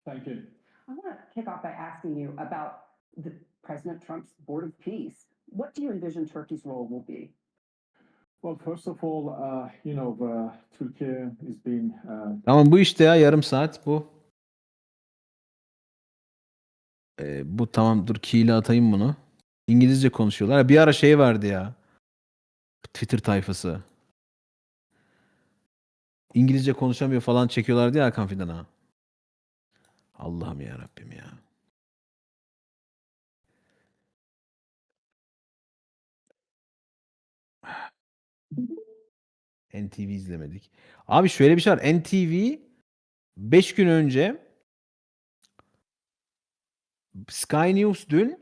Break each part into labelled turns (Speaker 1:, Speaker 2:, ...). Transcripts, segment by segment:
Speaker 1: Thank you.
Speaker 2: I want to kick off by asking you about President Trump's Board of Peace. What do you envision Turkey's role will be?
Speaker 1: Well, first of all, Turkey is being...
Speaker 3: Tamam bu işte ya yarım saat bu. Bu tamam dur key'le atayım bunu. İngilizce konuşuyorlar. Bir ara şey vardı ya. Twitter tayfası. İngilizce konuşamıyor falan çekiyorlardı ya Hakan Fidan'a. Allah'ım ya Rabbim ya. NTV izlemedik. Abi şöyle bir şey var. NTV 5 gün önce Sky News dün,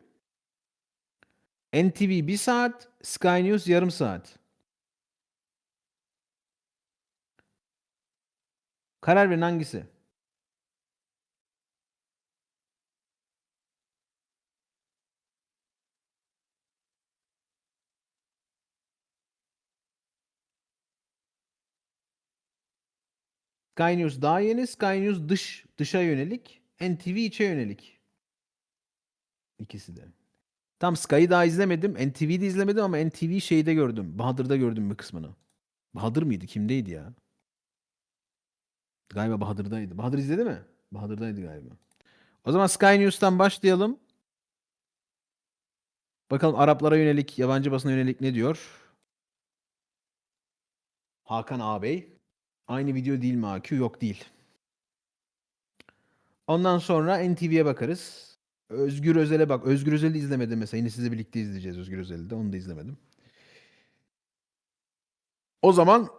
Speaker 3: NTV 1 saat, Sky News yarım saat. Karar verin hangisi? Sky News daha yeni, Sky News dışa yönelik, NTV içe yönelik. İkisi de. Tam Sky'ı daha izlemedim, NTV'de izlemedim ama NTV şeyde gördüm. Bahadır'da gördüm bir kısmını. Bahadır mıydı? Kimdeydi ya? Galiba Bahadır'daydı. Bahadır izledi mi? Bahadır'daydı galiba. O zaman Sky News'tan başlayalım. Bakalım Araplara yönelik, yabancı basına yönelik ne diyor? Hakan ağabey. Aynı video değil mi AQ? Yok değil. Ondan sonra NTV'ye bakarız. Özgür Özel'e bak. Özgür Özel'i izlemedim mesela. Yine sizle birlikte izleyeceğiz Özgür Özel'i de. Onu da izlemedim. O zaman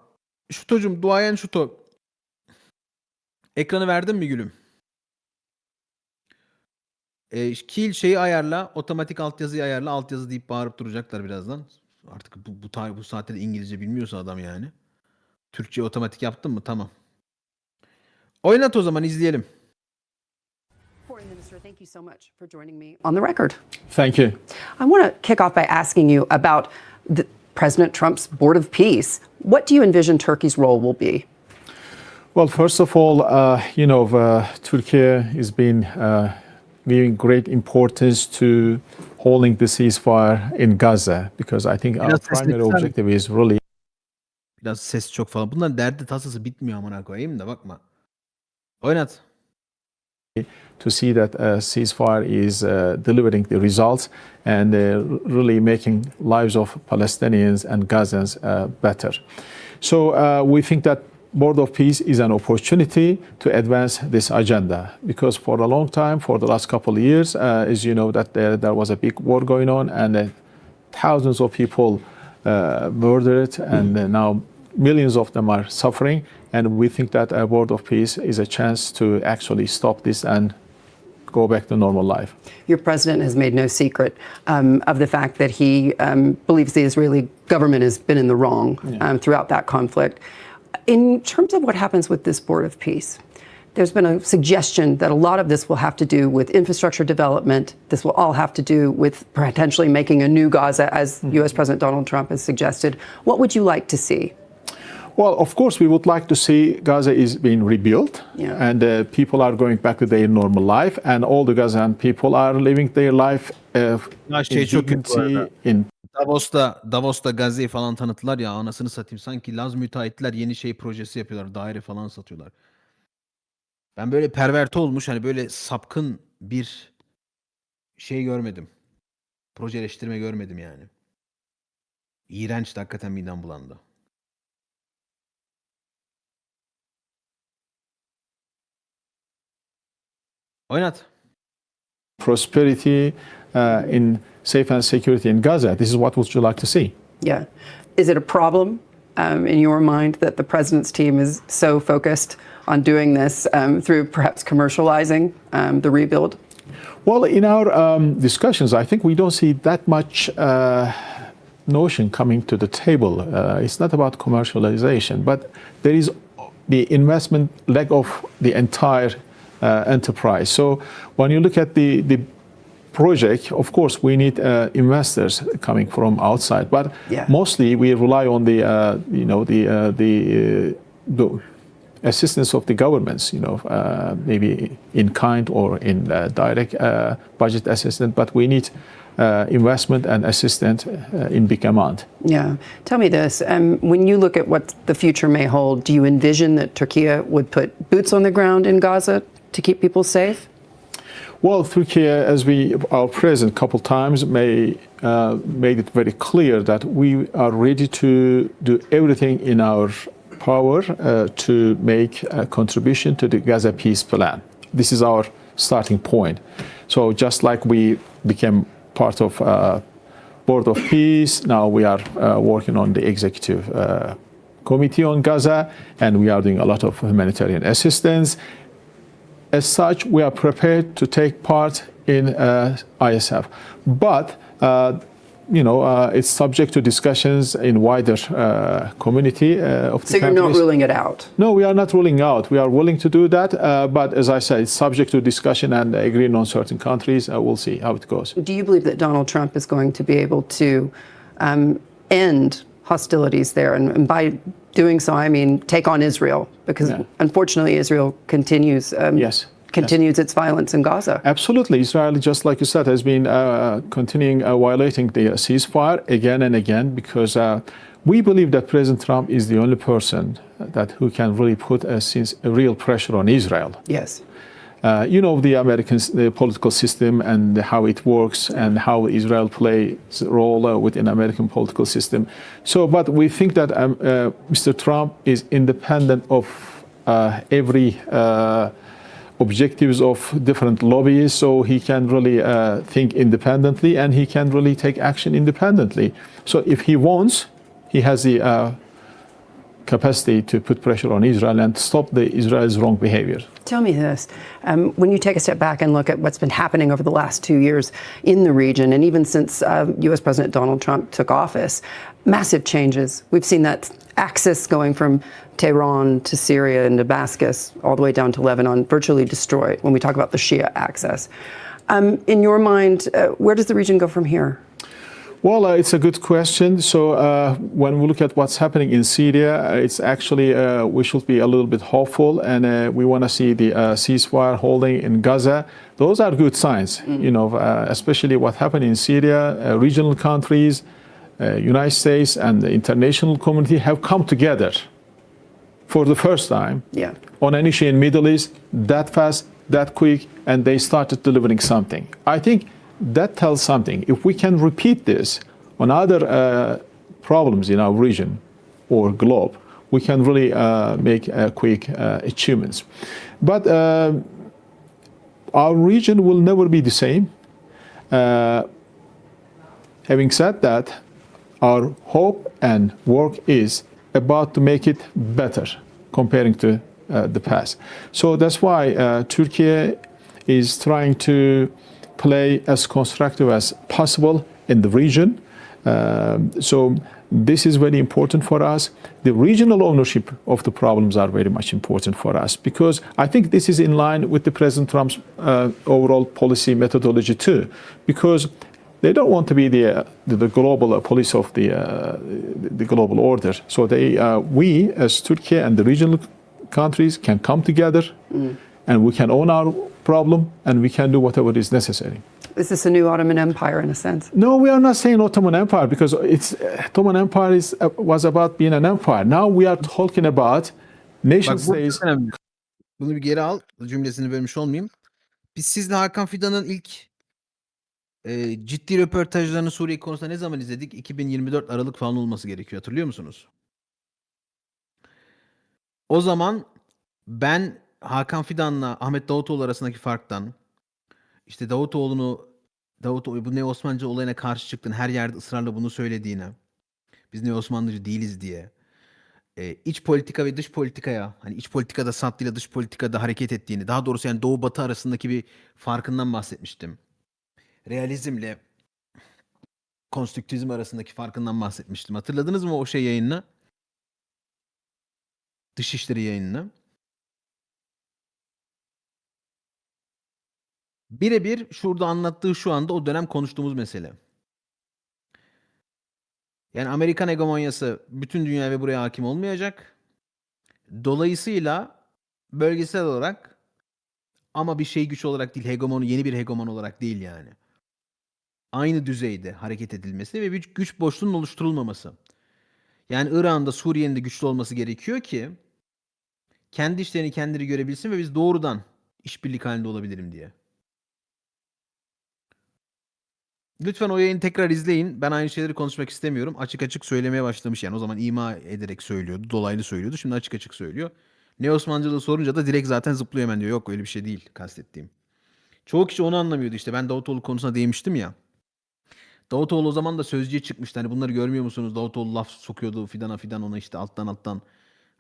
Speaker 3: Şuto'cum, duayen Şuto. Ekranı verdin mi gülüm? Kill şeyi ayarla. Otomatik altyazıyı ayarla. Altyazı deyip bağırıp duracaklar birazdan. Artık bu saatte de İngilizce bilmiyorsa adam yani. Türkçe otomatik yaptın mı? Tamam. Oynat o zaman izleyelim.
Speaker 2: Foreign Minister, thank you so much for joining me on the record.
Speaker 1: Thank you.
Speaker 2: I want to kick off by asking you about President Trump's Board of Peace. What do you envision Turkey's role will be?
Speaker 1: Well, first of all, Turkey has been giving great importance to holding the ceasefire in Gaza because I think our primary objective is really...
Speaker 3: Biraz ses çok falan. Bunların derdi tasası bitmiyor amına koyayım da bakma. Oynat.
Speaker 1: To see that ceasefire is delivering the results and really making lives of Palestinians and Gazans better. So we think that Board of Peace is an opportunity to advance this agenda because for a long time, for the last couple of years, as you know, that there was a big war going on and thousands of people murdered and now millions of them are suffering. And we think that a Board of Peace is a chance to actually stop this and go back to normal life.
Speaker 2: Your president has made no secret of the fact that he believes the Israeli government has been in the wrong throughout that conflict. In terms of what happens with this Board of Peace, there's been a suggestion that a lot of this will have to do with infrastructure development. This will all have to do with potentially making a new Gaza, as U.S. President Donald Trump has suggested. What would you like to see?
Speaker 1: Well, of course, we would like to see Gaza is being rebuilt and people are going back to their normal life and all the Gazan people are living their life
Speaker 3: in dignity, in... Davos'ta Gazze'yi falan tanıttılar ya, anasını satayım. Sanki Laz müteahhitler yeni şey projesi yapıyorlar. Daire falan satıyorlar. Ben böyle perverte olmuş, hani böyle sapkın bir şey görmedim. Projeleştirme görmedim yani. İğrençti, hakikaten midem bulandı. Oynat.
Speaker 1: Prosperity in safe and security in Gaza. This is what would you like to see?
Speaker 2: Yeah. Is it a problem in your mind that the president's team is so focused on doing this through perhaps commercializing the rebuild?
Speaker 1: Well, in our discussions, I think we don't see that much notion coming to the table. It's not about commercialization, but there is the investment leg of the entire enterprise. So when you look at the project, of course, we need investors coming from outside, but mostly we rely on the assistance of the governments, maybe in kind or in direct budget assistance, but we need investment and assistance in big amount.
Speaker 2: Yeah. Tell me this, when you look at what the future may hold, do you envision that Turkey would put boots on the ground in Gaza to keep people safe?
Speaker 1: Well, Turkey, as our president a couple times made it very clear that we are ready to do everything in our power to make a contribution to the Gaza peace plan. This is our starting point. So just like we became part of Board of Peace, now we are working on the executive committee on Gaza, and we are doing a lot of humanitarian assistance. As such, we are prepared to take part in ISF. But, it's subject to discussions in wider community of the
Speaker 2: So you're not ruling it out?
Speaker 1: No, we are not ruling out. We are willing to do that. But as I said, it's subject to discussion and agreeing on certain countries. We'll see how it goes.
Speaker 2: Do you believe that Donald Trump is going to be able to end hostilities there? And by doing so, I mean take on Israel, because unfortunately Israel continues its violence in Gaza.
Speaker 1: Absolutely. Israel, just like you said, has been continuing violating the ceasefire again and again, because we believe that President Trump is the only person who can really put a real pressure on Israel.
Speaker 2: Yes.
Speaker 1: The American political system and how it works and how Israel plays a role within American political system. So, but we think that Mr. Trump is independent of every objectives of different lobbies, so he can really think independently and he can really take action independently. So if he wants, he has the capacity to put pressure on Israel and stop Israel's wrong behavior.
Speaker 2: Tell me this, when you take a step back and look at what's been happening over the last 2 years in the region, and even since US President Donald Trump took office, massive changes. We've seen that axis going from Tehran to Syria and Damascus all the way down to Lebanon virtually destroyed when we talk about the Shia axis. In your mind, where does the region go from here?
Speaker 1: Well, it's a good question. So when we look at what's happening in Syria, it's actually, we should be a little bit hopeful, and we want to see the ceasefire holding in Gaza. Those are good signs, especially what happened in Syria. Regional countries, United States and the international community have come together for the first time on an issue in Middle East that fast, that quick, and they started delivering something. I think that tells something. If we can repeat this on other problems in our region or globe, we can really make quick achievements. But our region will never be the same. Having said that, our hope and work is about to make it better comparing to the past. So that's why Turkey is trying to play as constructive as possible in the region. So this is very important for us. The regional ownership of the problems are very much important for us, because I think this is in line with the President Trump's overall policy methodology too, because they don't want to be the global police of the global order. So we as Turkey and the regional countries can come together and we can own our problem and we can do whatever is necessary.
Speaker 2: Is this a new Ottoman Empire in a sense?
Speaker 1: No, we are not saying Ottoman Empire, because Ottoman Empire was about being an empire. Now we are talking about nation states.
Speaker 3: Bunu bir geri al. Cümlesini bölmüş olmayayım. Biz sizle Hakan Fidan'ın ilk ciddi röportajlarını Suriye konusunda ne zaman izledik? 2024 Aralık falan olması gerekiyor. Hatırlıyor musunuz? O zaman ben Hakan Fidan'la Ahmet Davutoğlu arasındaki farktan, işte Davutoğlu bu Neo Osmancı olayına karşı çıktığını, her yerde ısrarla bunu söylediğine, biz Neo Osmanlıcı değiliz diye, iç politika ve dış politikaya, hani iç politikada sattığıyla dış politikada hareket ettiğini, daha doğrusu yani Doğu Batı arasındaki bir farkından bahsetmiştim. Realizmle konstrüktivizm arasındaki farkından bahsetmiştim. Hatırladınız mı o yayınını? Dışişleri yayınını. Birebir şurada anlattığı şu anda o dönem konuştuğumuz mesele. Yani Amerikan hegemonyası bütün dünya ve buraya hakim olmayacak. Dolayısıyla bölgesel olarak ama bir şey güç olarak değil, yeni bir hegemon olarak değil yani. Aynı düzeyde hareket edilmesi ve bir güç boşluğunun oluşturulmaması. Yani İran'ın da Suriye'nin de güçlü olması gerekiyor ki kendi işlerini kendileri görebilsin ve biz doğrudan işbirlik halinde olabilirim diye. Lütfen o yayını tekrar izleyin. Ben aynı şeyleri konuşmak istemiyorum. Açık açık söylemeye başlamış yani. O zaman ima ederek söylüyordu. Dolaylı söylüyordu. Şimdi açık açık söylüyor. Ne Osmancılığı sorunca da direkt zaten zıplıyor hemen diyor. Yok öyle bir şey değil kastettiğim. Çoğu kişi onu anlamıyordu işte. Ben Davutoğlu konusuna değmiştim ya. Davutoğlu o zaman da sözcüye çıkmıştı. Hani bunları görmüyor musunuz? Davutoğlu laf sokuyordu Fidan'a, Fidan ona işte alttan.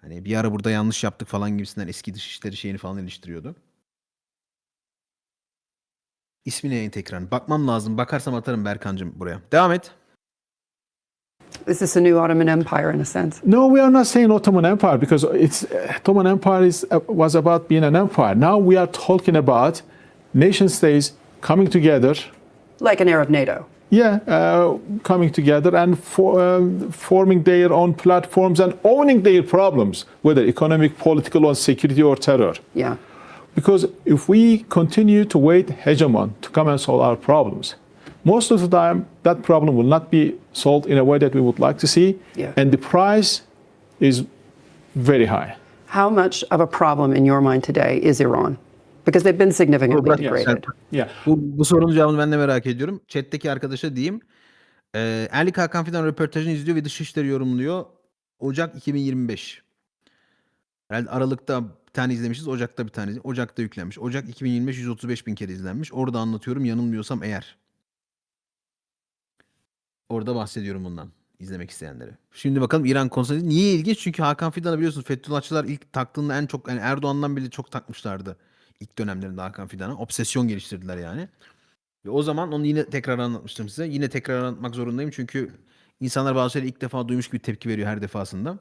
Speaker 3: Hani bir ara burada yanlış yaptık falan gibisinden eski dışişleri şeyini falan eleştiriyordu. İsmi neydi tekrar? Bakmam lazım. Bakarsam atarım Berkancığım buraya. Devam et.
Speaker 2: Is this a new Ottoman Empire in a sense?
Speaker 1: No, we are not saying Ottoman Empire because Ottoman Empire was about being an empire. Now we are talking about nation states coming together.
Speaker 2: Like an Arab NATO?
Speaker 1: Yeah, coming together and forming their own platforms and owning their problems, whether economic, political, or security or terror.
Speaker 2: Yeah.
Speaker 1: Because if we continue to wait hegemon to come and solve our problems, most of the time that problem will not be solved in a way that we would like to see,
Speaker 2: Yeah.
Speaker 1: and the price is very high.
Speaker 2: How much of a problem in your mind today is Iran? Because they've been significantly degraded.
Speaker 1: Yeah.
Speaker 3: Bu sorunun cevabını ben de merak ediyorum. Chat'teki arkadaşa diyeyim. Erlik Hakan Fidan röportajını izliyor ve Dışişleri yorumluyor. Ocak 2025. Herhalde Aralık'ta bir tane izlemişiz. Ocak'ta bir tane. Ocak'ta yüklenmiş. Ocak 2025 135 bin kere izlenmiş. Orada anlatıyorum yanılmıyorsam eğer. Orada bahsediyorum bundan. İzlemek isteyenlere. Şimdi bakalım İran konusunda niye ilginç? Çünkü Hakan Fidan'ı biliyorsunuz Fethullahçılar ilk taktığında en çok yani Erdoğan'dan bile çok takmışlardı. İlk dönemlerinde Hakan Fidan'a. Obsesyon geliştirdiler yani. Ve o zaman onu yine tekrar anlatmıştım size. Yine tekrar anlatmak zorundayım çünkü insanlar bazı şeyleri ilk defa duymuş gibi tepki veriyor her defasında.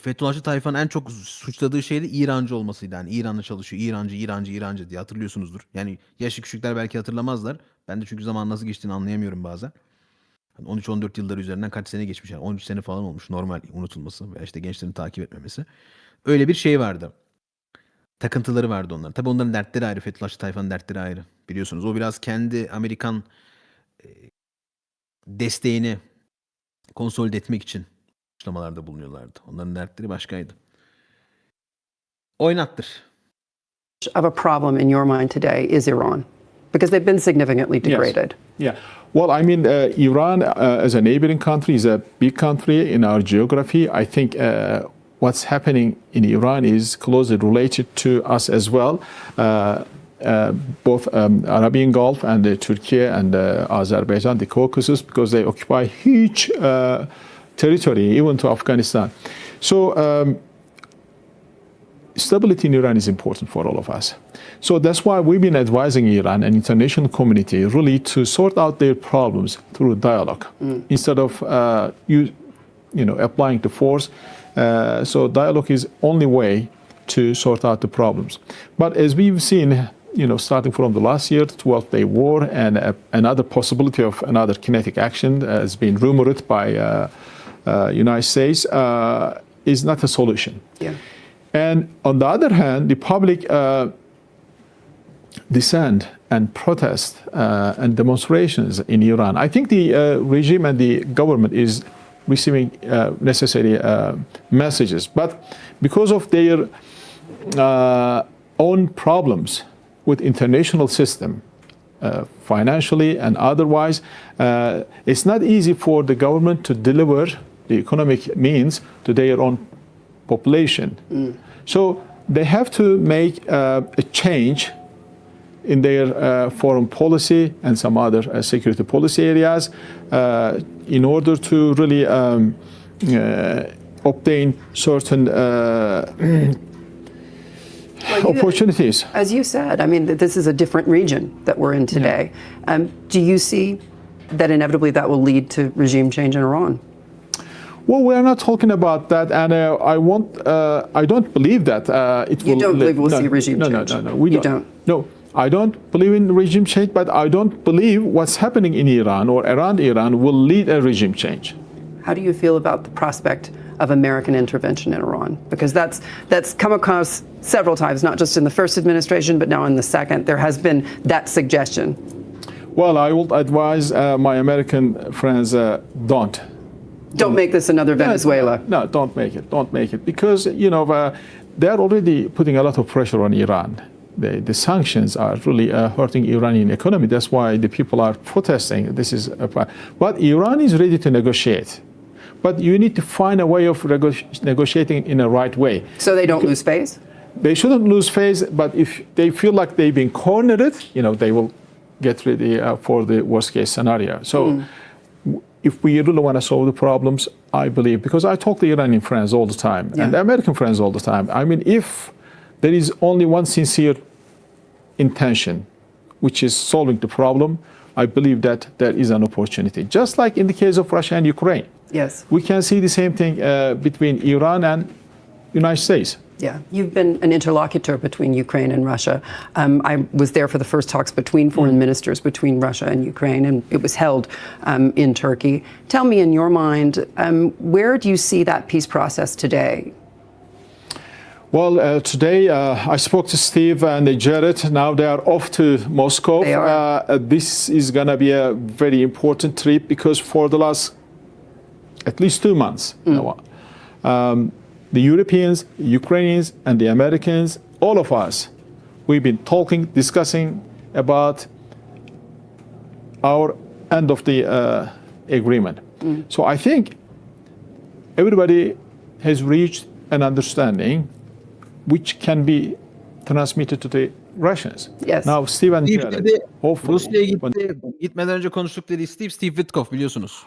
Speaker 3: Fethullahçı tayfanın en çok suçladığı şey de İrancı olmasıydı. Yani İran'da çalışıyor. İrancı diye hatırlıyorsunuzdur. Yani yaşı küçükler belki hatırlamazlar. Ben de çünkü zaman nasıl geçtiğini anlayamıyorum bazen. 13-14 yılları üzerinden kaç sene geçmiş yani 13 sene falan olmuş normal unutulması veya işte gençlerin takip etmemesi. Öyle bir şey vardı. Takıntıları vardı onların. Tabii onların dertleri ayrı. Fethullahçı tayfanın dertleri ayrı. Biliyorsunuz o biraz kendi Amerikan desteğini konsolide etmek için suçlamalarda bulunuyorlardı. Onların dertleri başkaydı. Oynattır.
Speaker 2: Of a problem in your mind today is Iran? Because they've been significantly degraded.
Speaker 1: Yeah. Well, I mean, Iran as a neighboring country is a big country in our geography. I think what's happening in Iran is closely related to us as well. Both Arabian Gulf and Turkey and Azerbaijan, the Caucasus, because they occupy huge territory, even to Afghanistan. So stability in Iran is important for all of us. So that's why we've been advising Iran and international community really to sort out their problems through dialogue instead of applying the force. So dialogue is only way to sort out the problems. But as we've seen, starting from the last year, 12-day war, and another possibility of another kinetic action has been rumored by United States, is not a solution.
Speaker 2: Yeah.
Speaker 1: And on the other hand, the public dissent and protest and demonstrations in Iran, I think the regime and the government is receiving necessary messages. But because of their own problems with international system, financially and otherwise, it's not easy for the government to deliver the economic means to their own population. So they have to make a change in their foreign policy and some other security policy areas in order to really obtain certain opportunities.
Speaker 2: As you said, I mean, this is a different region that we're in today. Yeah. Do you see that inevitably that will lead to regime change in Iran?
Speaker 1: Well, we are not talking about that, and I don't believe that it will.
Speaker 2: You don't believe we'll see regime change?
Speaker 1: No. We don't. No, I don't believe in regime change, but I don't believe what's happening in Iran or around Iran will lead a regime change.
Speaker 2: how do you feel about the prospect of American intervention in Iran? Because that's come across several times, not just in the first administration, but now in the second. There has been that suggestion.
Speaker 1: Well, I would advise my American friends don't.
Speaker 2: Don't make this another Venezuela.
Speaker 1: No, don't make it. Don't make it. Because, they're already putting a lot of pressure on Iran. The sanctions are really hurting Iranian economy. That's why the people are protesting. But Iran is ready to negotiate. But you need to find a way of negotiating in a right way.
Speaker 2: So they don't lose face?
Speaker 1: They shouldn't lose face, but if they feel like they've been cornered, they will get ready for the worst case scenario. So if we really want to solve the problems, I believe, because I talk to Iranian friends all the time and American friends all the time. I mean, if there is only one sincere intention, which is solving the problem, I believe that there is an opportunity. Just like in the case of Russia and Ukraine.
Speaker 2: Yes.
Speaker 1: We can see the same thing between Iran and United States.
Speaker 2: Yeah, you've been an interlocutor between Ukraine and Russia. I was there for the first talks between foreign ministers between Russia and Ukraine, and it was held in Turkey. Tell me, in your mind, where do you see that peace process today?
Speaker 1: Well, today I spoke to Steve and Jared. Now they are off to Moscow.
Speaker 2: They are.
Speaker 1: This is going to be a very important trip because for the last at least 2 months, the Europeans, Ukrainians, and the Americans, all of us, we've been talking, discussing about our end of the agreement. So I think everybody has reached an understanding which can be transmitted to the Russians.
Speaker 2: Yes.
Speaker 1: Now Steve and
Speaker 3: Steve
Speaker 1: Jared,
Speaker 3: dedi,
Speaker 1: hopefully,
Speaker 3: Rusya'ya gitmeden önce konuştuk dediği Steve Witkoff biliyorsunuz.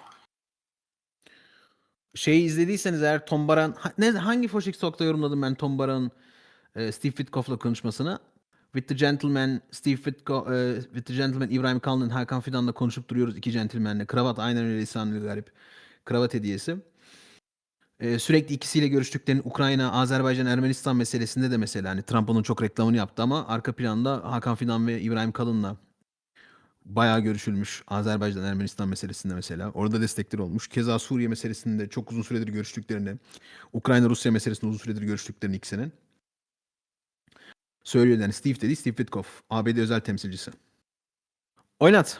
Speaker 3: Şeyi izlediyseniz eğer Tom Baran, hangi Foşik Talk'ta yorumladım ben Tom Baran'ın Steve Witkoff'la konuşmasını? With the Gentleman, With the Gentleman İbrahim Kalın'ın Hakan Fidan'la konuşup duruyoruz iki gentleman'le. Kravat aynen öyle lisanlı garip. Kravat hediyesi. Sürekli ikisiyle görüştüklerini Ukrayna, Azerbaycan, Ermenistan meselesinde de mesela hani Trump onun çok reklamını yaptı ama arka planda Hakan Fidan ve İbrahim Kalın'la bayağı görüşülmüş. Azerbaycan, Ermenistan meselesinde mesela. Orada destekleri olmuş. Keza Suriye meselesinde çok uzun süredir görüştüklerini, Ukrayna, Rusya meselesinde uzun süredir görüştüklerini ikisinin söylüyor. Yani Steve dedi, Steve Witkoff, ABD özel temsilcisi. Oynat.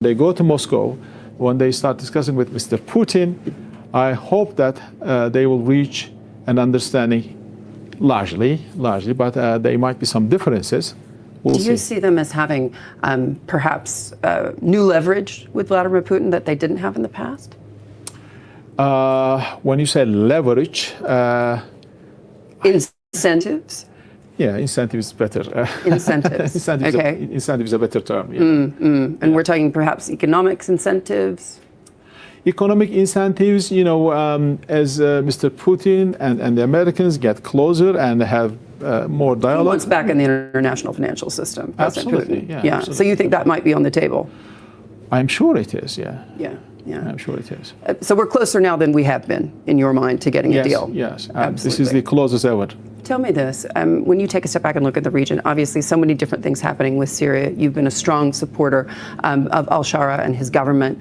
Speaker 1: They go to Moscow. When they start discussing with Mr. Putin, I hope that they will reach an understanding largely, but there might be some differences. We'll
Speaker 2: Do you see them as having perhaps new leverage with Vladimir Putin that they didn't have in the past?
Speaker 1: When you say leverage,
Speaker 2: Incentives?
Speaker 1: yeah, incentives is better.
Speaker 2: Incentives. Okay.
Speaker 1: Incentive is a better term. Yeah.
Speaker 2: And we're talking perhaps economics incentives?
Speaker 1: Economic incentives, as Mr. Putin and the Americans get closer and have more
Speaker 2: He
Speaker 1: dialogue.
Speaker 2: wants back in the international financial system. President
Speaker 1: Absolutely,
Speaker 2: Putin.
Speaker 1: yeah,
Speaker 2: So you
Speaker 1: absolutely.
Speaker 2: think that might be on the table?
Speaker 1: I'm sure it is, yeah.
Speaker 2: Yeah.
Speaker 1: I'm sure it is.
Speaker 2: So we're closer now than we have been, in your mind, to getting a deal.
Speaker 1: Yes. This
Speaker 2: Absolutely.
Speaker 1: is the closest ever.
Speaker 2: Tell me this, when you take a step back and look at the region, obviously so many different things happening with Syria. You've been a strong supporter of al-Shara and his government.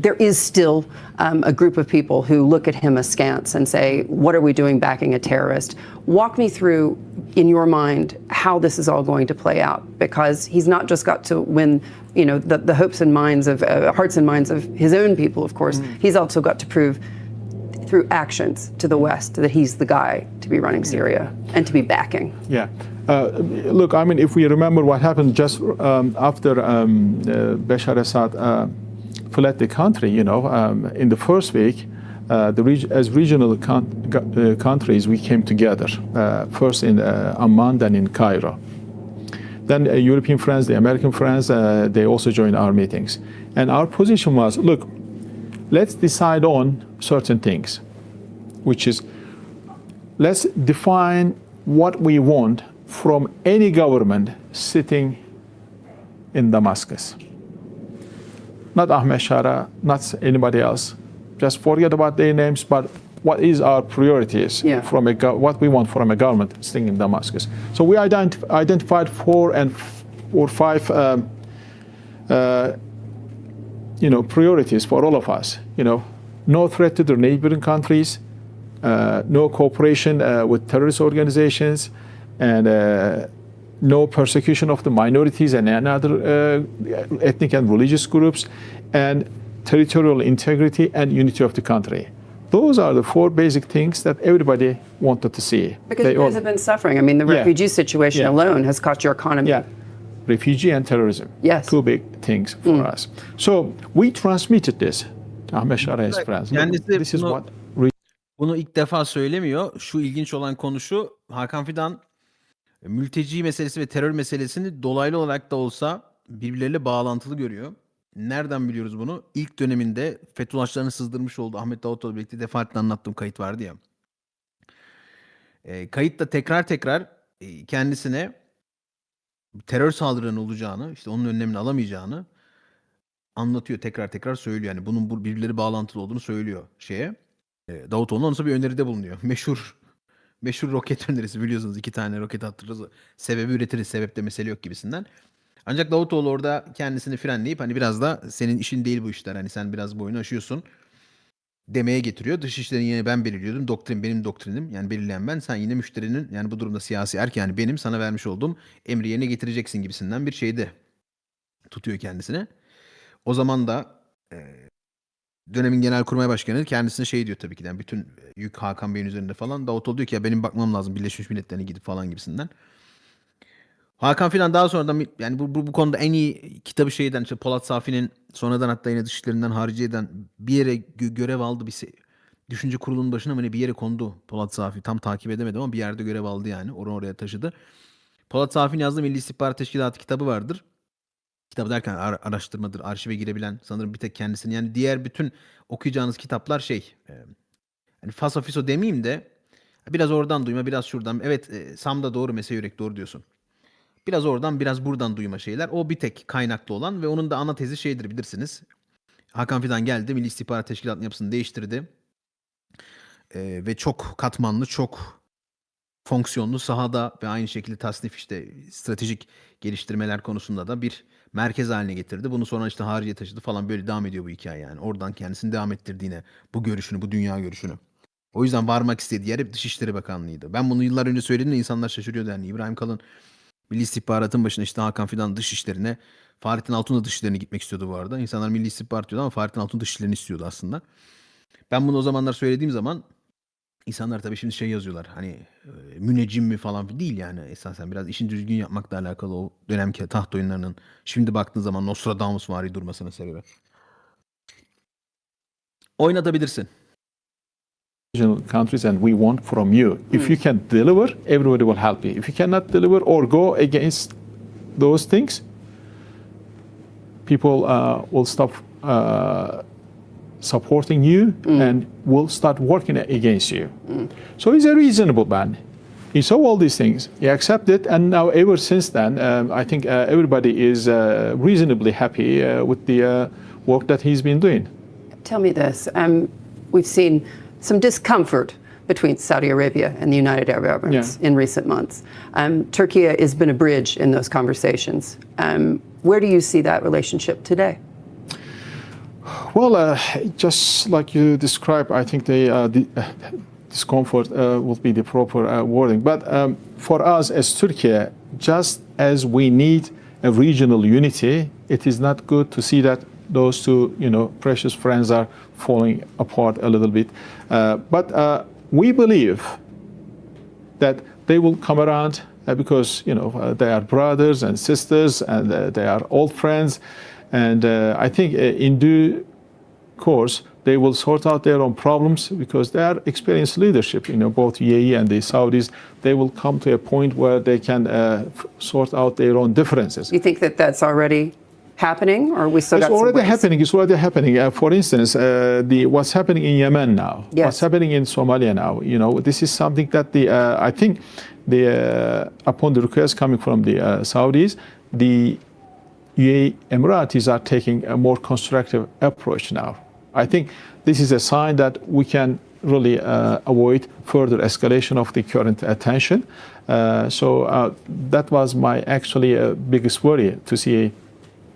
Speaker 2: There is still a group of people who look at him askance and say, what are we doing backing a terrorist? Walk me through, in your mind, how this is all going to play out, because he's not just got to win the hopes and minds of, hearts and minds of his own people, of course. He's also got to prove through actions to the West that he's the guy to be running Syria and to be backing.
Speaker 1: Yeah. Look, I mean, if we remember what happened just after Bashar Assad fled the country, in the first week, as regional countries, we came together, first in Amman, then in Cairo. Then European friends, the American friends, they also joined our meetings. And our position was, look, let's decide on certain things, which is, let's define what we want from any government sitting in Damascus. Not Ahmed Shara, not anybody else. Just forget about their names, but what is our priorities from what we want from a government sitting in Damascus. So we identified 4 or 5 priorities for all of us. no threat to their neighboring countries, no cooperation with terrorist organizations, and no persecution of the minorities and other ethnic and religious groups, and territorial integrity and unity of the country. Those are the four basic things that everybody wanted to see.
Speaker 2: Because you guys have been suffering. I mean, the refugee situation alone has cost your economy.
Speaker 1: Yeah, refugee and terrorism.
Speaker 2: Yes.
Speaker 1: Two big things for us. So we transmitted this to Ahmet Şaray's friends. This is what...
Speaker 3: Bunu ilk defa söylemiyor. Şu ilginç olan konu şu. Hakan Fidan mülteci meselesi ve terör meselesini dolaylı olarak da olsa birbirleriyle bağlantılı görüyor. Nereden biliyoruz bunu? İlk döneminde Fethullahçıların sızdırmış olduğu Ahmet Davutoğlu birlikte defaatle anlattığım kayıt vardı ya. Kayıtta tekrar kendisine terör saldırılarının olacağını, işte onun önlemini alamayacağını anlatıyor. Tekrar söylüyor. Yani bunun birbirleri bağlantılı olduğunu söylüyor Davutoğlu'na ondan sonra bir öneride bulunuyor. Meşhur roket önerisi, biliyorsunuz 2 tane roket attırırız. Sebebi üretiriz, sebepte mesele yok gibisinden. Ancak Davutoğlu orada kendisini frenleyip hani biraz da senin işin değil bu işler, hani sen biraz boyunu aşıyorsun demeye getiriyor. Dışişlerini yine ben belirliyordum. Doktrin benim doktrinim. Yani belirleyen ben. Sen yine müşterinin, yani bu durumda siyasi erk, yani benim sana vermiş olduğum emri yerine getireceksin gibisinden bir şeyde tutuyor kendisine. O zaman da dönemin Genelkurmay Başkanı kendisine şey diyor tabii ki. Yani bütün yük Hakan Bey'in üzerinde falan. Davutoğlu diyor ki ya benim bakmam lazım Birleşmiş Milletler'e gidip falan gibisinden. Hakan Fidan daha sonradan, yani bu konuda en iyi kitabı şeyden, işte Polat Safi'nin sonradan hatta yine Dışişlerinden Hariciye'den bir yere görev aldı, bir düşünce kurulunun başına mı ne bir yere kondu Polat Safi. Tam takip edemedim ama bir yerde görev aldı yani. Oraya taşıdı. Polat Safi'nin yazdığı Milli İstihbarat Teşkilatı kitabı vardır. Kitabı derken araştırmadır, arşive girebilen sanırım bir tek kendisini. Yani diğer bütün okuyacağınız kitaplar yani fasafiso demeyeyim de biraz oradan duyma, biraz şuradan. Evet, Sam da doğru, Mesih Yürek doğru diyorsun. Biraz oradan biraz buradan duyma şeyler. O bir tek kaynaklı olan ve onun da ana tezi şeydir, bilirsiniz. Hakan Fidan geldi, Milli İstihbarat Teşkilatı'nın yapısını değiştirdi. Ve çok katmanlı, çok fonksiyonlu, sahada ve aynı şekilde tasnif, işte stratejik geliştirmeler konusunda da bir merkez haline getirdi. Bunu sonra işte hariciye taşıdı falan, böyle devam ediyor bu hikaye yani. Oradan kendisini devam ettirdiğine, bu görüşünü, bu dünya görüşünü. O yüzden varmak istediği yer hep Dışişleri Bakanlığı'ydı. Ben bunu yıllar önce söylediğimde insanlar şaşırıyordu. Yani İbrahim Kalın Milli İstihbarat'ın başına, işte Hakan Fidan Dışişleri'ne, Fahrettin Altun da Dışişleri'ne gitmek istiyordu bu arada. İnsanlar Milli İstihbarat diyordu ama Fahrettin Altun Dışişleri'ni istiyordu aslında. Ben bunu o zamanlar söylediğim zaman insanlar tabii şimdi yazıyorlar. Hani müneccim mi falan değil yani, esasen biraz işin düzgün yapmakla alakalı o dönemki taht oyunlarının şimdi baktığın zaman Nostradamusvari durmasının sebebi. Oynatabilirsin.
Speaker 1: Countries and we want from you. If you can deliver, everybody will help you. If you cannot deliver or go against those things, people will stop supporting you and will start working against you. So he's a reasonable man. He saw all these things. He accepted, and now ever since then, I think everybody is reasonably happy with the work that he's been doing.
Speaker 2: Tell me this. We've seen some discomfort between Saudi Arabia and the United Arab Emirates in recent months. Turkey has been a bridge in those conversations. Where do you see that relationship today?
Speaker 1: Well, just like you described, I think the discomfort will be the proper wording. But for us as Turkey, just as we need a regional unity, it is not good to see that those two, precious friends are falling apart a little bit. But we believe that they will come around because, they are brothers and sisters and they are old friends. And I think in due course, they will sort out their own problems because they are experienced leadership, both UAE and the Saudis. They will come to a point where they can sort out their own differences.
Speaker 2: You think that that's already happening, or we still got some ways?
Speaker 1: It's already happening. For instance, what's happening in Yemen now, what's happening in Somalia now, this is something that I think upon the request coming from the Saudis, the UAE Emiratis are taking a more constructive approach now. I think this is a sign that we can really avoid further escalation of the current tension. So that was my actually biggest worry, to see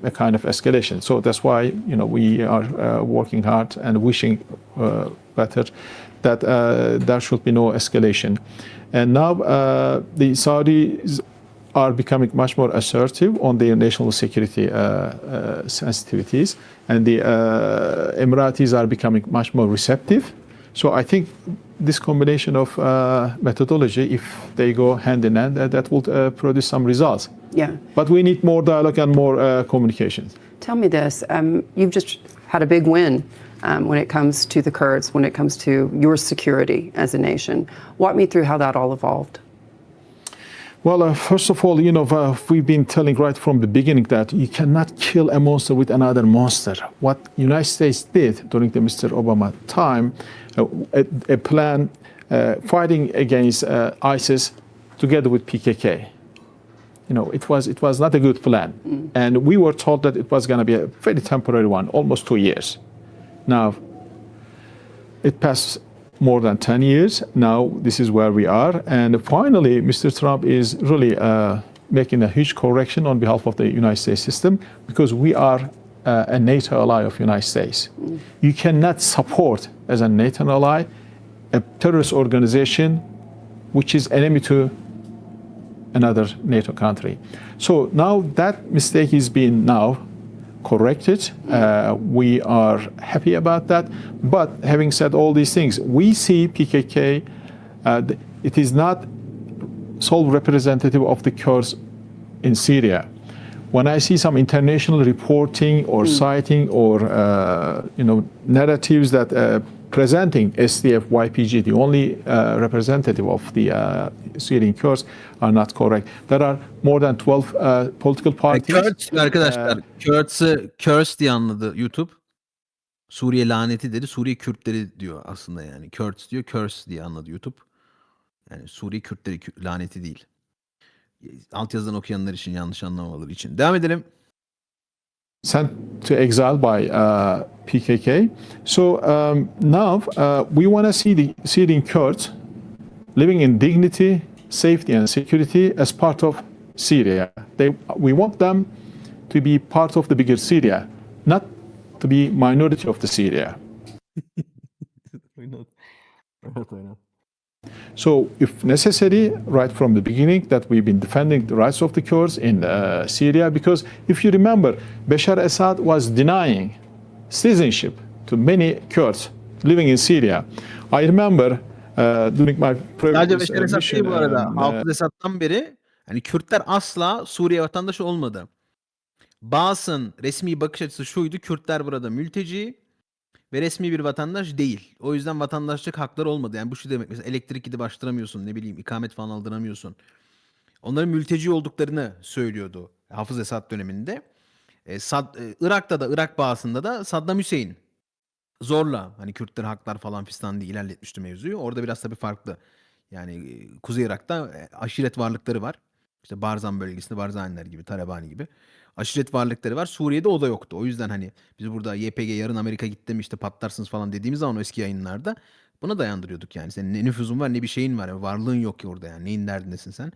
Speaker 1: a kind of escalation. So that's why we are working hard and wishing better that there should be no escalation. And now the Saudis are becoming much more assertive on their national security sensitivities, and the Emiratis are becoming much more receptive. So I think this combination of methodology, if they go hand in hand, that will produce some results.
Speaker 2: Yeah.
Speaker 1: But we need more dialogue and more communication.
Speaker 2: Tell me this, you've just had a big win when it comes to the Kurds, when it comes to your security as a nation. Walk me through how that all evolved.
Speaker 1: Well, first of all, we've been telling right from the beginning that you cannot kill a monster with another monster. What United States did during the Mr. Obama time, a plan fighting against ISIS together with PKK. It was not a good plan. And we were told that it was going to be a very temporary one, almost 2 years. Now, it passed more than 10 years. Now this is where we are. And finally, Mr. Trump is really making a huge correction on behalf of the United States system, because we are a NATO ally of United States. You cannot support as a NATO ally a terrorist organization which is enemy to another NATO country. So now that mistake is being now corrected. We are happy about that. But having said all these things, we see PKK, it is not sole representative of the Kurds in Syria. When I see some international reporting or citing or narratives that presenting SDF, YPG, the only representative of the Syrian Kurds, are not correct. There are more than 12 political parties.
Speaker 3: Kurds arkadaşlar, Kurds diye anladı YouTube. Suriye laneti dedi, Suriye Kürtleri diyor aslında yani. Kurds diyor, Kurds diye anladı YouTube. Yani Suriye Kürtleri laneti değil. Altyazıdan okuyanlar için, yanlış anlamamaları için. Devam edelim.
Speaker 1: Sent to exile by PKK. So now we want to see the Syrian Kurds living in dignity, safety and security as part of Syria. We want them to be part of the bigger Syria, not to be minority of the Syria. So if necessary, right from the beginning, that we've been defending the rights of the Kurds in Syria, because if you remember, Bashar Assad was denying citizenship to many Kurds living in Syria. I remember during my
Speaker 3: sadece Bashar Assad değil bu arada. Hafız Esad'dan beri hani Kürtler asla Suriye vatandaşı olmadı. Bağıs'ın resmi bakış açısı şuydu: Kürtler burada mülteci ve resmi bir vatandaş değil. O yüzden vatandaşlık hakları olmadı. Yani bu şu demek, mesela elektrik gidip açtıramıyorsun, ne bileyim ikamet falan aldıramıyorsun. Onların mülteci olduklarını söylüyordu Hafız Esad döneminde. Irak'ta da, Irak bağısında da Saddam Hüseyin zorla hani Kürtler haklar falan fistan diye ilerletmişti mevzuyu. Orada biraz tabii farklı. Yani Kuzey Irak'ta aşiret varlıkları var. İşte Barzan bölgesinde Barzaniler gibi, Talabani gibi aşiret varlıkları var. Suriye'de o da yoktu. O yüzden hani biz burada YPG yarın Amerika gitti mi işte patlarsınız falan dediğimiz zaman o eski yayınlarda buna dayandırıyorduk yani. Senin ne nüfuzun var ne bir şeyin var. Yani varlığın yok ki orada yani. Neyin derdindesin sen?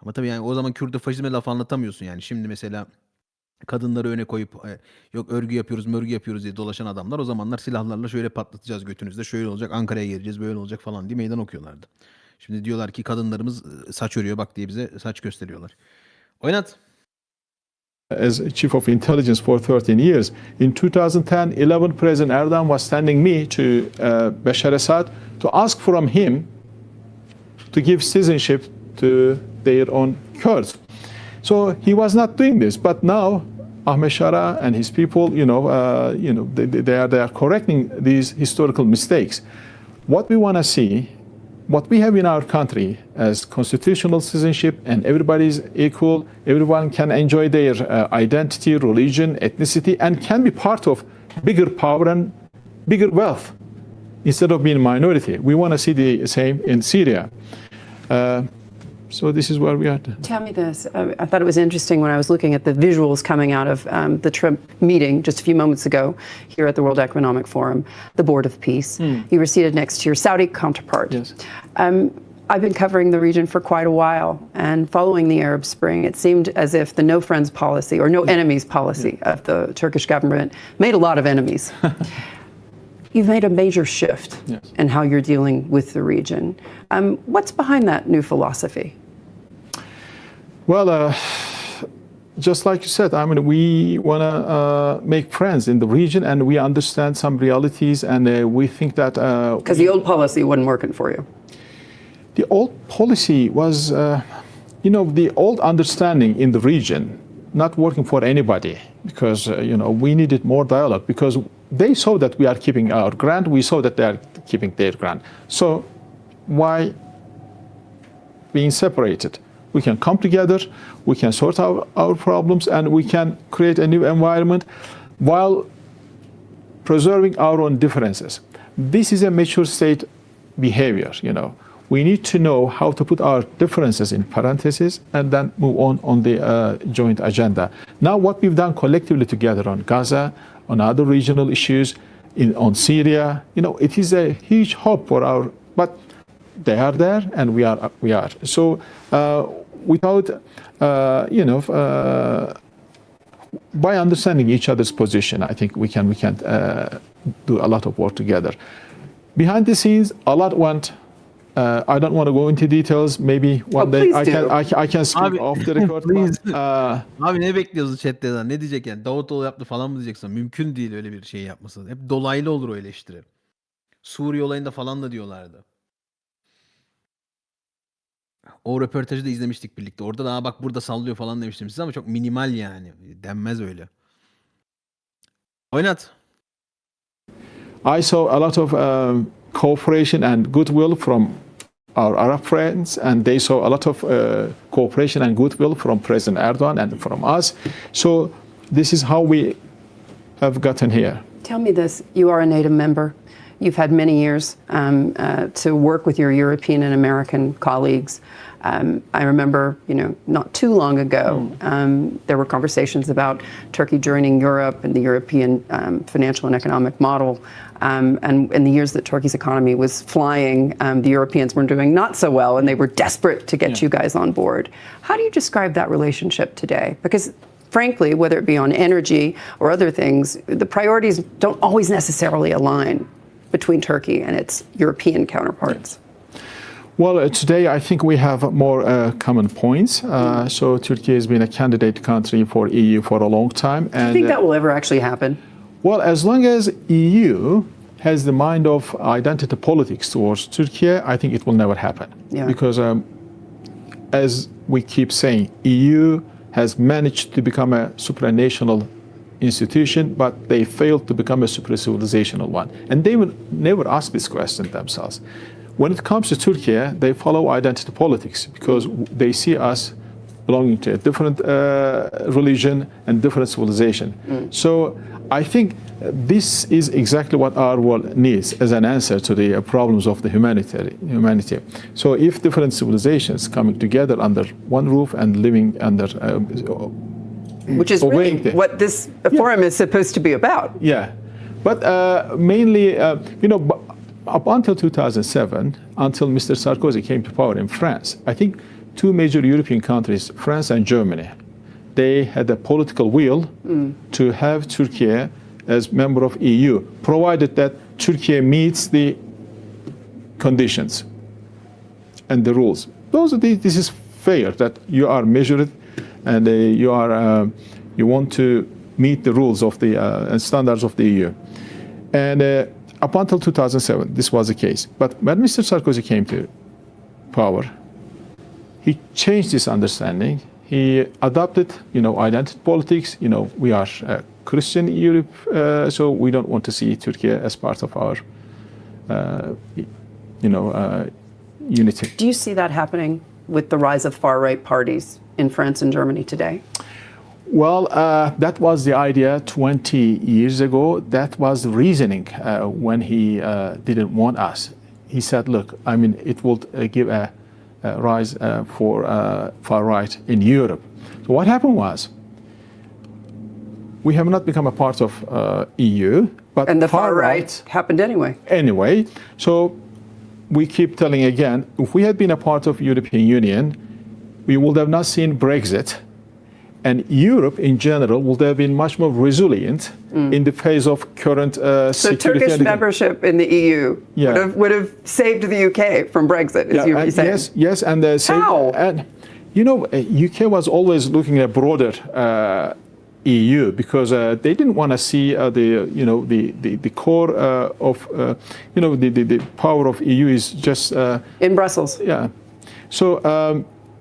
Speaker 3: Ama tabii yani o zaman Kürt'e faşizme laf anlatamıyorsun yani. Şimdi mesela kadınları öne koyup yok örgü yapıyoruz, mörgü yapıyoruz diye dolaşan adamlar o zamanlar silahlarla şöyle patlatacağız götünüzde, şöyle olacak, Ankara'ya geleceğiz, böyle olacak falan diye meydan okuyorlardı. Şimdi diyorlar ki kadınlarımız saç örüyor bak diye bize saç gösteriyorlar. Oynat.
Speaker 1: As chief of intelligence for 13 years. In 2010-11, President Erdogan was sending me to Bashar Assad to ask from him to give citizenship to their own Kurds. So he was not doing this, but now Ahmed Shara and his people, they are correcting these historical mistakes. What we want to see, what we have in our country as constitutional citizenship, and everybody is equal, everyone can enjoy their identity, religion, ethnicity, and can be part of bigger power and bigger wealth instead of being a minority. We want to see the same in Syria. So this is where we are.
Speaker 2: Tell me this. I thought it was interesting when I was looking at the visuals coming out of the Trump meeting just a few moments ago here at the World Economic Forum, the Board of Peace. You were seated next to your Saudi counterpart.
Speaker 1: Yes.
Speaker 2: I've been covering the region for quite a while, and following the Arab Spring, it seemed as if the no friends policy or no enemies policy of the Turkish government made a lot of enemies. You've made a major shift in how you're dealing with the region. What's behind that new philosophy?
Speaker 1: Well, just like you said, I mean, we want to make friends in the region, and we understand some realities, and we think that...
Speaker 2: Because the old policy wasn't working for you.
Speaker 1: The old policy was, the old understanding in the region not working for anybody, because, we needed more dialogue, because they saw that we are keeping our ground, we saw that they are keeping their ground. So why being separated? We can come together, we can sort out our problems, and we can create a new environment while preserving our own differences. This is a mature state behavior, We need to know how to put our differences in parentheses and then move on the joint agenda. Now, what we've done collectively together on Gaza, on other regional issues, on Syria, it is a huge hope for but they are there and we are. So without, by understanding each other's position, I think we can do a lot of work together. Behind the scenes, a lot went. I don't want to go into details. Maybe one day I can speak off the record.
Speaker 3: Abi ne bekliyorsun chat'ten? Ne diyecek yani? Davutoğlu yaptı falan mı diyeceksin? Mümkün değil öyle bir şey yapması. Hep dolaylı olur o eleştiri. Suriye olayında falan da diyorlardı. O röportajı da izlemiştik birlikte. Orada da bak burada sallıyor falan demiştim size ama çok minimal yani. Denmez öyle. Oynat.
Speaker 1: I saw a lot of cooperation and goodwill from our Arab friends, and they saw a lot of cooperation and goodwill from President Erdogan and from us. So this is how we have gotten here.
Speaker 2: Tell me this, you are a NATO member. You've had many years to work with your European and American colleagues. I remember, not too long ago, there were conversations about Turkey joining Europe and the European financial and economic model. And in the years that Turkey's economy was flying, the Europeans were doing not so well, and they were desperate to get you guys on board. How do you describe that relationship today? Because frankly, whether it be on energy or other things, the priorities don't always necessarily align between Turkey and its European counterparts.
Speaker 1: Well, today I think we have more common points. So Turkey has been a candidate country for EU for a long time. And,
Speaker 2: do you think that will ever actually happen?
Speaker 1: Well, as long as EU has the mind of identity politics towards Turkey, I think it will never happen.
Speaker 2: Yeah.
Speaker 1: Because as we keep saying, EU has managed to become a supranational institution, but they failed to become a supra-civilizational one. And they will never ask this question themselves. When it comes to Turkey, they follow identity politics because they see us belonging to a different religion and different civilization. So I think this is exactly what our world needs as an answer to the problems of the humanity. So if different civilizations coming together under one roof and living under
Speaker 2: which is really what this forum is supposed to be about.
Speaker 1: Yeah, but mainly, up until 2007, until Mr. Sarkozy came to power in France, I think two major European countries, France and Germany, they had a political will to have Turkey as member of EU, provided that Turkey meets the conditions and the rules. This is fair, that you are measured and you want to meet the rules of the and standards of the EU. And up until 2007, this was the case. But when Mr. Sarkozy came to power, he changed this understanding. He adopted, identity politics. We are Christian Europe, so we don't want to see Turkey as part of our, unity.
Speaker 2: Do you see that happening with the rise of far-right parties in France and Germany today?
Speaker 1: Well, that was the idea 20 years ago. That was the reasoning when he didn't want us. He said, look, it will give a rise for far right in Europe. So what happened was, we have not become a part of EU, but
Speaker 2: and the far right happened anyway.
Speaker 1: Anyway, so we keep telling again, if we had been a part of European Union, we would have not seen Brexit. And Europe in general would have been much more resilient in the face of current
Speaker 2: So
Speaker 1: security.
Speaker 2: Turkish membership in the EU
Speaker 1: Yeah.
Speaker 2: would have saved the UK from Brexit, as you were saying.
Speaker 1: Yes, and
Speaker 2: How?
Speaker 1: And you know, UK was always looking at broader EU because they didn't want to see the core of the power of EU is just
Speaker 2: In Brussels.
Speaker 1: yeah. So,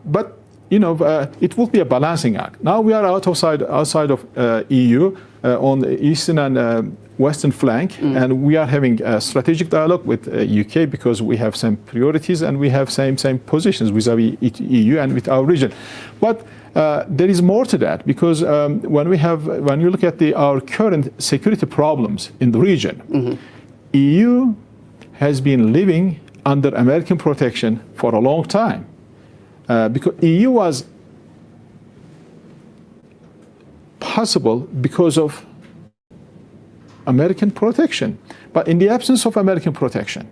Speaker 1: but it will be a balancing act. Now we are outside of EU on the eastern and western flank, and we are having a strategic dialogue with UK because we have some priorities and we have same positions vis-a-vis EU and with our region. But there is more to that because when you look at our current security problems in the region, EU has been living under American protection for a long time. Because EU was possible because of American protection. But in the absence of American protection,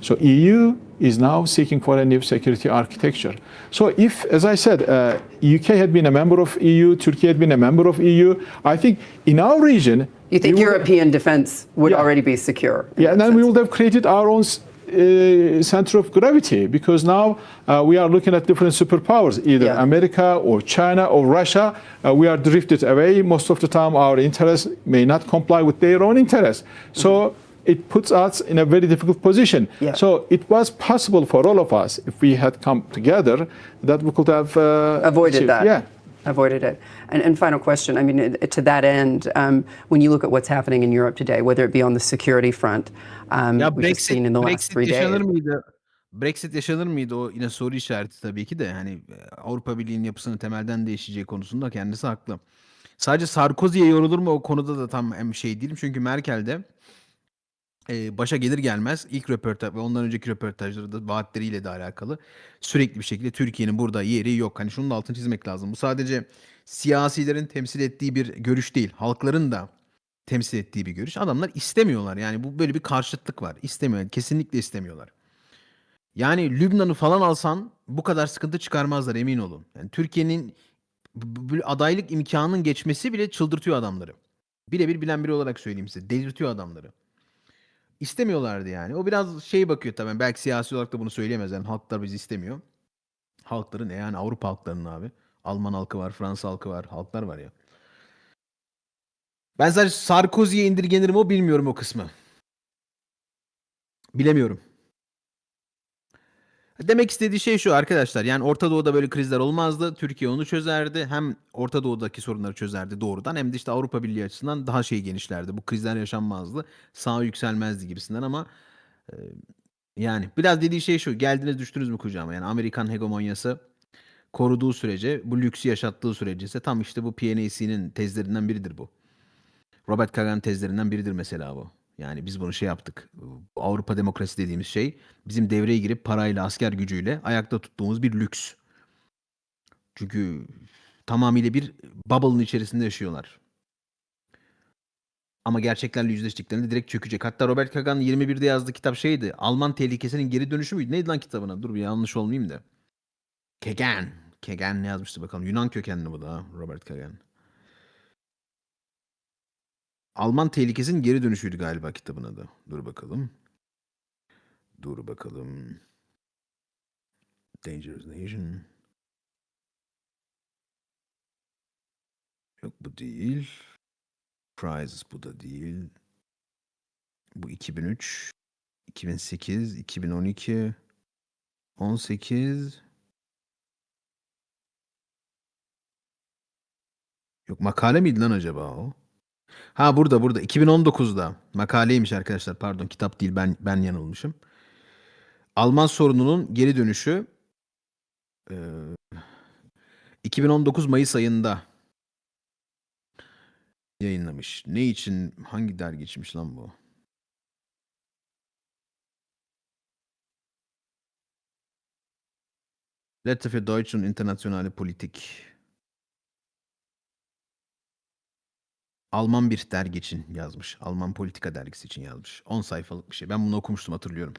Speaker 1: so EU is now seeking for a new security architecture. So if, as I said, UK had been a member of EU, Turkey had been a member of EU, I think in our region...
Speaker 2: You think European defense would already be secure?
Speaker 1: Yeah, and then we would have created our own center of gravity because now we are looking at different superpowers, either America or China or Russia. We are drifted away. Most of the time our interests may not comply with their own interests. So it puts us in a very difficult position.
Speaker 2: Yeah.
Speaker 1: So it was possible for all of us, if we had come together, that we could have
Speaker 2: avoided that.
Speaker 1: Yeah.
Speaker 2: Avoided it. And final question, I mean, to that end, when you look at what's happening in Europe today, whether it be on the security front, which is seen in the last 3
Speaker 3: yaşanır
Speaker 2: days.
Speaker 3: mıydı? Brexit yaşanır mıydı? O yine soru işareti tabii ki de. Hani Avrupa Birliği'nin yapısının temelden değişeceği konusunda kendisi haklı. Sadece Sarkozy'ye yorulur mu o konuda da tam şey değilim. Çünkü Merkel de başa gelir gelmez ilk röportaj ve ondan önceki röportajları da vaatleriyle de alakalı sürekli bir şekilde Türkiye'nin burada yeri yok. Hani şunun da altını çizmek lazım. Bu sadece siyasilerin temsil ettiği bir görüş değil. Halkların da temsil ettiği bir görüş. Adamlar istemiyorlar. Yani bu böyle bir karşıtlık var. İstemiyorlar. Kesinlikle istemiyorlar. Yani Lübnan'ı falan alsan bu kadar sıkıntı çıkarmazlar, emin olun. Yani Türkiye'nin adaylık imkanının geçmesi bile çıldırtıyor adamları. Birebir bilen biri olarak söyleyeyim size. Delirtiyor adamları. İstemiyorlardı yani. O biraz şey bakıyor tabii. Belki siyasi olarak da bunu söyleyemez. Yani halklar bizi istemiyor. Halkların yani Avrupa halklarının abi. Alman halkı var, Fransız halkı var. Halklar var ya. Ben sadece Sarkozy'ye indirgenirim o, bilmiyorum o kısmı. Bilemiyorum. Demek istediği şey şu arkadaşlar. Yani Orta Doğu'da böyle krizler olmazdı. Türkiye onu çözerdi. Hem Orta Doğu'daki sorunları çözerdi doğrudan. Hem de işte Avrupa Birliği açısından daha şey genişlerdi. Bu krizler yaşanmazdı. Sağa yükselmezdi gibisinden ama yani biraz dediği şey şu. Geldiniz düştünüz mü kucağıma? Yani Amerikan hegemonyası koruduğu sürece, bu lüksü yaşattığı sürece ise tam işte bu PNAC'nin tezlerinden biridir bu. Robert Kagan'ın tezlerinden biridir mesela bu. Yani biz bunu şey yaptık. Avrupa demokrasi dediğimiz şey bizim devreye girip parayla, asker gücüyle ayakta tuttuğumuz bir lüks. Çünkü tamamıyla bir bubble'ın içerisinde yaşıyorlar. Ama gerçeklerle yüzleştiklerinde direkt çökecek. Hatta Robert Kagan 21'de yazdığı kitap şeydi. Alman tehlikesinin geri dönüşü müydü? Neydi lan kitabına? Dur bir yanlış olmayayım da. Kagan. Kagan ne yazmıştı bakalım. Yunan kökenli bu da Robert Kagan. Alman tehlikesinin geri dönüşüydü galiba kitabın adı. Dur bakalım. Dur bakalım. Dangerous Nation. Yok bu değil. Prizes bu da değil. Bu 2003, 2008, 2012, 18. Yok makale miydi lan acaba o? Ha burada 2019'da makaleymiş arkadaşlar, pardon kitap değil, ben yanılmışım. Alman sorununun geri dönüşü 2019 Mayıs ayında yayınlamış. Ne için, hangi dergi içmiş lan bu? Blätter für Deutsche und internationale Politik. Alman bir dergi için yazmış. Alman politika dergisi için yazmış. 10 sayfalık bir şey. Ben bunu okumuştum, hatırlıyorum.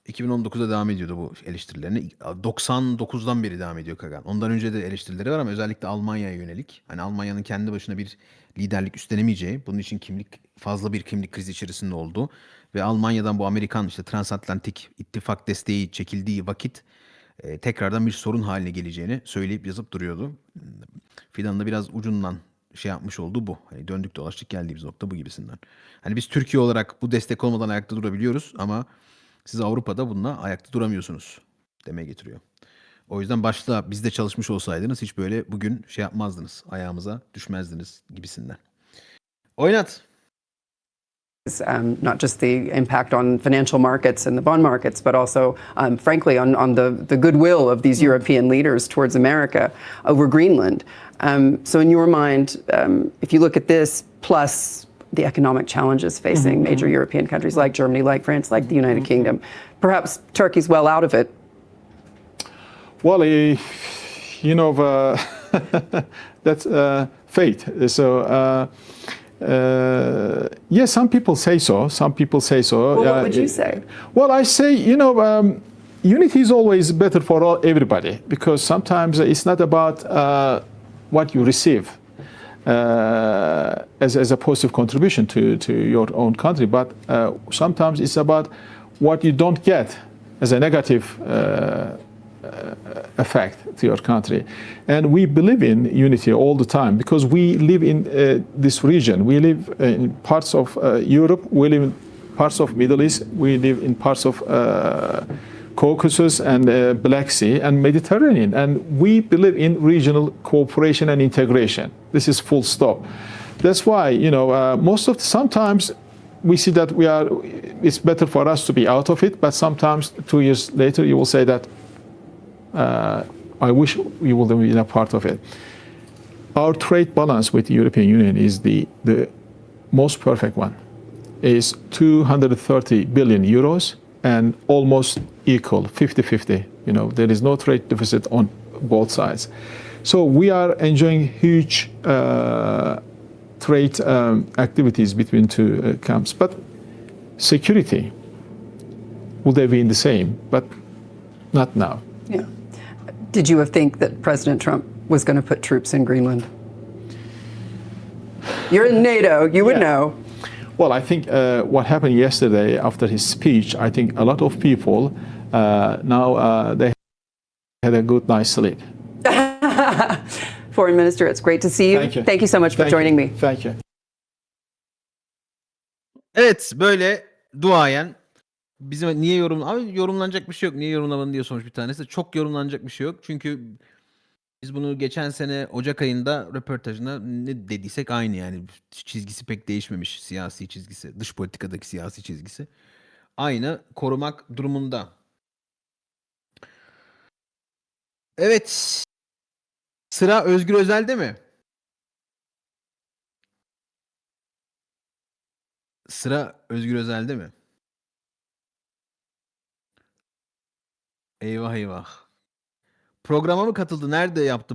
Speaker 3: 2019'da devam ediyordu bu eleştirilerini. 99'dan beri devam ediyor Kagan. Ondan önce de eleştirileri var ama özellikle Almanya'ya yönelik. Hani Almanya'nın kendi başına bir liderlik üstlenemeyeceği, bunun için fazla bir kimlik krizi içerisinde olduğu ve Almanya'dan bu Amerikan işte transatlantik ittifak desteği çekildiği vakit tekrardan bir sorun haline geleceğini söyleyip yazıp duruyordu. Fidan da biraz ucundan şey yapmış olduğu bu. Hani döndük dolaştık geldiğimiz nokta bu gibisinden. Hani biz Türkiye olarak bu destek olmadan ayakta durabiliyoruz ama siz Avrupa'da bununla ayakta duramıyorsunuz demeye getiriyor. O yüzden başta bizde çalışmış olsaydınız hiç böyle bugün şey yapmazdınız. Ayağımıza düşmezdiniz gibisinden. Oynat.
Speaker 2: Not just the impact on financial markets and the bond markets, but also, frankly, on the goodwill of these European leaders towards America over Greenland. So in your mind, if you look at this, plus the economic challenges facing major European countries like Germany, like France, like the United Kingdom, perhaps Turkey's well out of it.
Speaker 1: Well, that's fate. So, yes, some people say so. Some people say so.
Speaker 2: Well, what would you say?
Speaker 1: Well, I say, unity is always better for everybody, because sometimes it's not about what you receive as a positive contribution to your own country, but sometimes it's about what you don't get as a negative effect to your country. And we believe in unity all the time because we live in this region. We live in parts of Europe, we live in parts of Middle East, we live in parts of Caucasus and Black Sea and Mediterranean. And we believe in regional cooperation and integration. This is full stop. That's why, sometimes we see that it's better for us to be out of it, but sometimes 2 years later you will say that I wish we would have been a part of it. Our trade balance with the European Union is the most perfect one. Is 230 billion euros and almost equal, 50-50. There is no trade deficit on both sides. So we are enjoying huge trade activities between two camps. But security would have been the same, but not now.
Speaker 2: Yeah. Did you think that President Trump was going to put troops in Greenland? You're in NATO, you would know.
Speaker 1: Well, I think what happened yesterday after his speech, I think a lot of people now they had a good night's sleep.
Speaker 2: Foreign Minister, it's great to see you.
Speaker 1: Thank you.
Speaker 2: Thank you so much for joining me.
Speaker 1: Thank you.
Speaker 3: Evet, böyle duayen bizim niye yorumlanacak bir şey yok. Niye yorumlamadın diye sormuş bir tanesi. Çok yorumlanacak bir şey yok. Çünkü biz bunu geçen sene Ocak ayında röportajına ne dediysek aynı yani. Çizgisi pek değişmemiş, siyasi çizgisi. Dış politikadaki siyasi çizgisi. Aynı korumak durumunda. Evet. Sıra Özgür Özel'de mi? Sıra Özgür Özel'de mi? Eyvah eyvah. Programa mı katıldı? Nerede yaptı bu